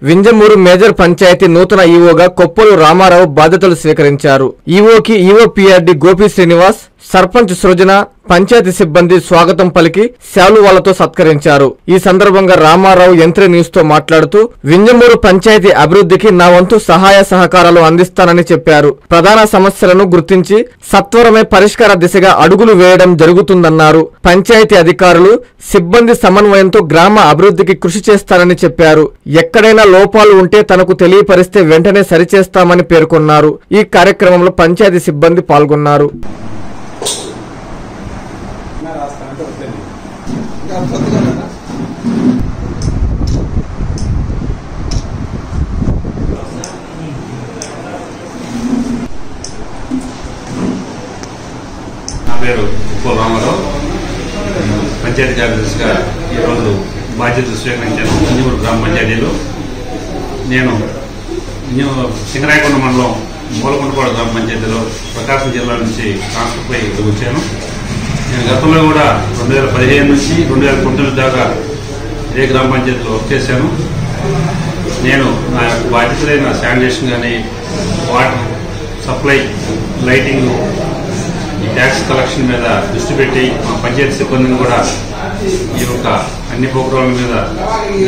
Vinjamuru major panchayat నూతన ఈవోగా కొప్పలు రామారావు బాధ్యతలు స్వీకరించారు. ఈవోకి ఈవో పిఆర్డి గోపి శ్రీనివాస్, సర్పంచ్ సృజన, పంచాయతీ సిబ్బంది స్వాగతం పలికి శాలువాలతో సత్కరించారు. ఈ సందర్భంగా రామారావు యంత్రి న్యూస్ తో మాట్లాడుతూ వింజమూరు పంచాయతీ అభివృద్ధికి నా వంతు సహాయ సహకారాలు అందిస్తానని చెప్పారు. ప్రధాన సమస్యలను గుర్తించి సత్వరమే పరిష్కార దిశగా అడుగులు వేయడం జరుగుతుందన్నారు. పంచాయతీ అధికారులు, సిబ్బంది సమన్వయంతో గ్రామ అభివృద్ధికి కృషి చేస్తారని చెప్పారు. ఎక్కడైనా లోపాలు ఉంటే తనకు తెలియపరిస్తే వెంటనే సరిచేస్తామని పేర్కొన్నారు. ఈ కార్యక్రమంలో పంచాయతీ సిబ్బంది పాల్గొన్నారు. నా పేరు కొప్పలు రామారావు. పంచాయతీ కార్యదర్శిగా ఈరోజు బాధ్యతలు స్వీకరించాను. వింజమూరు గ్రామ పంచాయతీలో నేను సింగరాయకొండ మండలం మూలకొండపాడు గ్రామ పంచాయతీలో ప్రకాశం జిల్లా నుంచి ట్రాన్స్ఫర్ పై వచ్చాను. నేను గతంలో కూడా 2015 నుంచి 2019 దాకా ఇదే గ్రామ పంచాయతీలో వర్క్ చేశాను. నేను నా యొక్క బాధ్యతలైన శానిటేషన్ కానీ, వాటర్ సప్లై, లైటింగ్, ఈ ట్యాక్స్ కలెక్షన్ మీద దృష్టి పెట్టి మా పంచాయతీ సిబ్బందిని కూడా ఈ యొక్క అన్ని ప్రోగ్రాంల మీద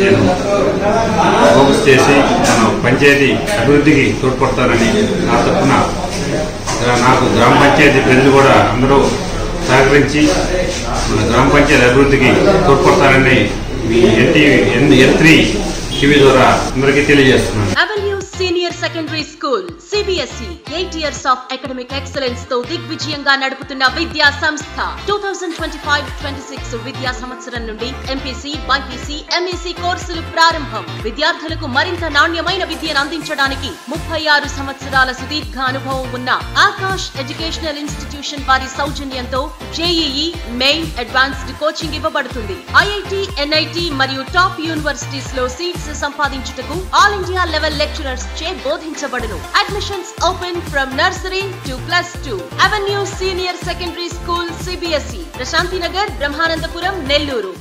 నేను ఫోకస్ చేసి నేను పంచాయతీ అభివృద్ధికి తోడ్పడతానని నా తరఫున నాకు గ్రామ పంచాయతీ ప్రజలు కూడా అందరూ సహకరించి మన గ్రామ పంచాయతీ అభివృద్ధికి తోడ్పడతానని మీ N3 టీవీ ద్వారా అందరికీ తెలియజేస్తున్నాను. Senior secondary school CBSE 8 years of academic excellence తో దిగ్విజయంగా నడుపుతున్న విద్యా సంస్థ 2025-26 విద్యా సంవత్సరం నుండి MPC, BPC, MEC కోర్సులు ప్రారంభం. విద్యార్థులకు మరింత నాణ్యమైన విద్యను అందించడానికి 36 సంవత్సరాల సుదీర్ఘ అనుభవం ఉన్న ఆకాష్ ఎడ్యుకేషనల్ ఇన్స్టిట్యూషన్ వారి సౌజన్యంతో JEE, మెయిన్, అడ్వాన్స్డ్ కోచింగ్ ఇవ్వబడుతుంది. IIT, NIT మరియు టాప్ యూనివర్సిటీస్ లో సీట్స్ సంపాదించుటకు ఆల్ ఇండియా లెవెల్ లెక్చరర్స్ చే బోధించబడును. Admissions open from nursery to +2. Avenue senior secondary school CBSE, Prashanti Nagar, Brahmanandapuram, Nellore.